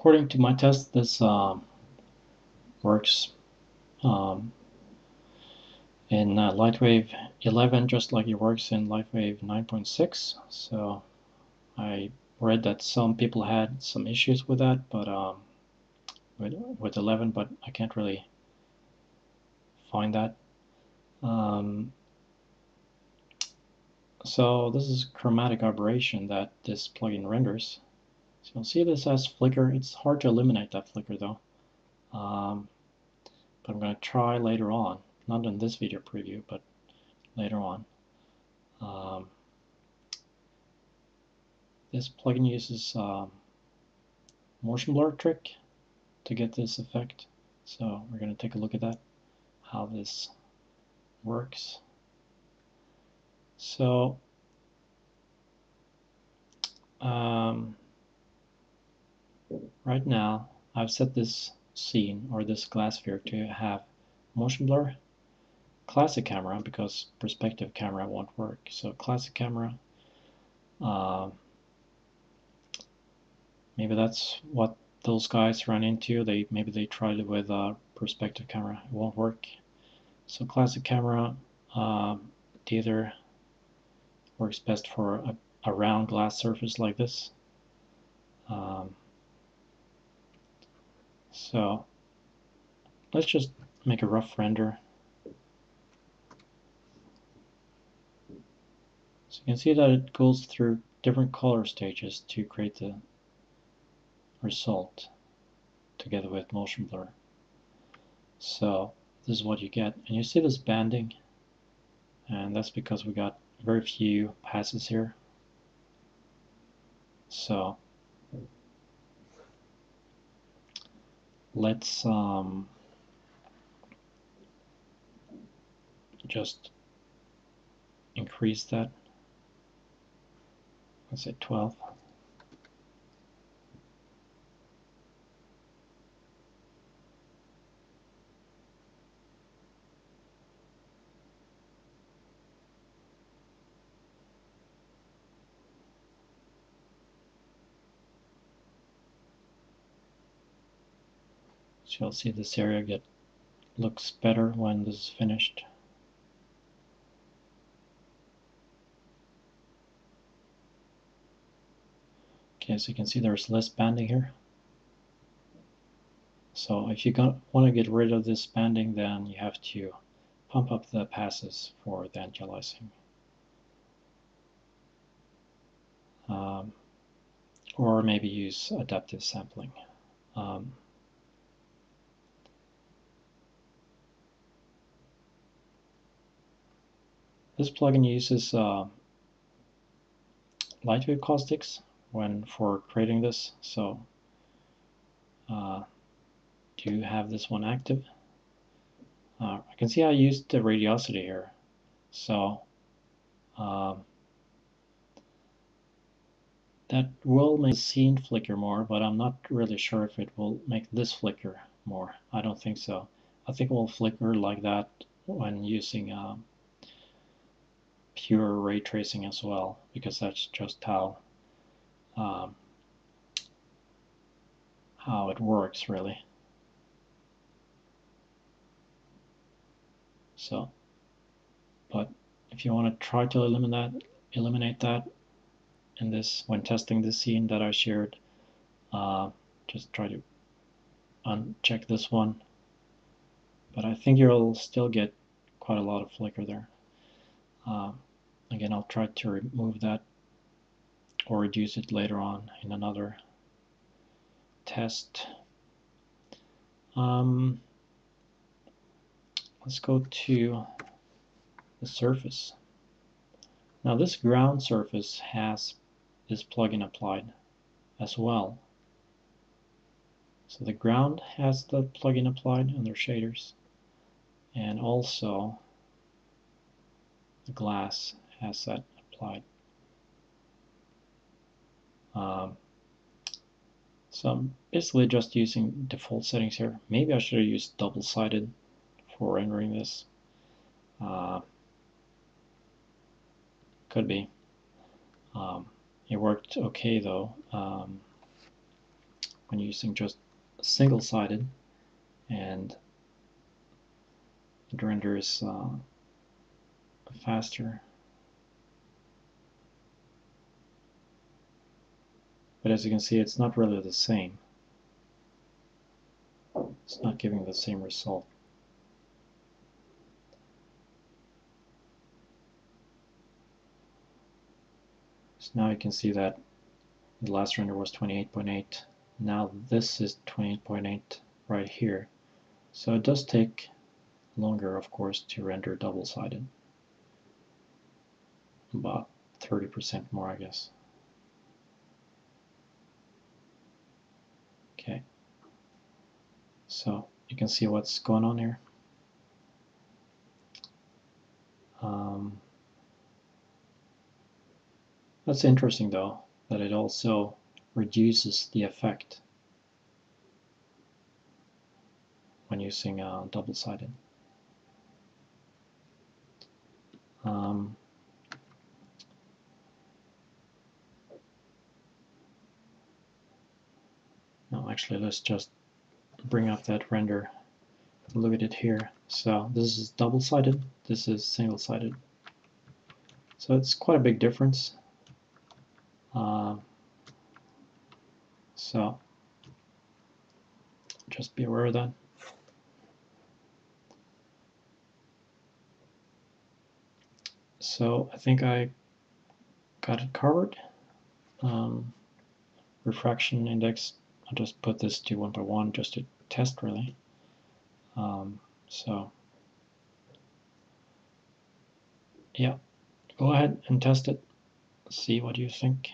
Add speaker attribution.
Speaker 1: according to my test, this works in LightWave 11 just like it works in LightWave 9.6. So I read that some people had some issues with that, but with 11, but I can't really find that. So this is chromatic aberration that this plugin renders. So you'll see this as flicker. It's hard to eliminate that flicker though. But I'm going to try later on, not in this video preview, but later on. This plugin uses motion blur trick to get this effect. So we're going to take a look at that, how this works. So right now I've set this scene or this glass sphere to have motion blur, classic camera, because perspective camera won't work. So classic camera, maybe that's what those guys ran into. Maybe they tried it with perspective camera, it won't work. So classic camera either works best for a round glass surface like this. So let's just make a rough render. So you can see that it goes through different color stages to create the result together with motion blur. So this is what you get, and you see this banding, and that's because we got very few passes here. So let's just increase that. Let's say 12. So you'll see this area looks better when this is finished. Okay, so you can see there's less banding here. So if you want to get rid of this banding, then you have to pump up the passes for the anti-aliasing. Or maybe use adaptive sampling. This plugin uses LightWave Caustics for creating this, so do have this one active. I can see I used the radiosity here, so that will make the scene flicker more, but I'm not really sure if it will make this flicker more. I don't think so. I think it will flicker like that when using pure ray tracing as well, because that's just how it works really. So, but if you want to try to eliminate that in this, when testing the scene that I shared, just try to uncheck this one. But I think you'll still get quite a lot of flicker there. Again, I'll try to remove that or reduce it later on in another test. Let's go to the surface. Now this ground surface has this plugin applied as well. So the ground has the plugin applied under shaders, and also the glass has that applied. So I'm basically just using default settings here. Maybe I should have used double-sided for rendering this. Could be. It worked okay though. when using just single-sided, and it renders faster. But as you can see, it's not really the same. It's not giving the same result. So now you can see that the last render was 28.8. Now this is 28.8 right here. So it does take longer, of course, to render double-sided. About 30% more, I guess. Okay. So you can see what's going on here. That's interesting, though, that it also reduces the effect when using double-sided. No, actually, let's just bring up that render. Look at it here. So this is double-sided, this is single-sided. So it's quite a big difference. So just be aware of that. So I think I got it covered. Refraction index, I'll just put this to 1/1 just to test, really. So yeah, go ahead and test it, see what you think.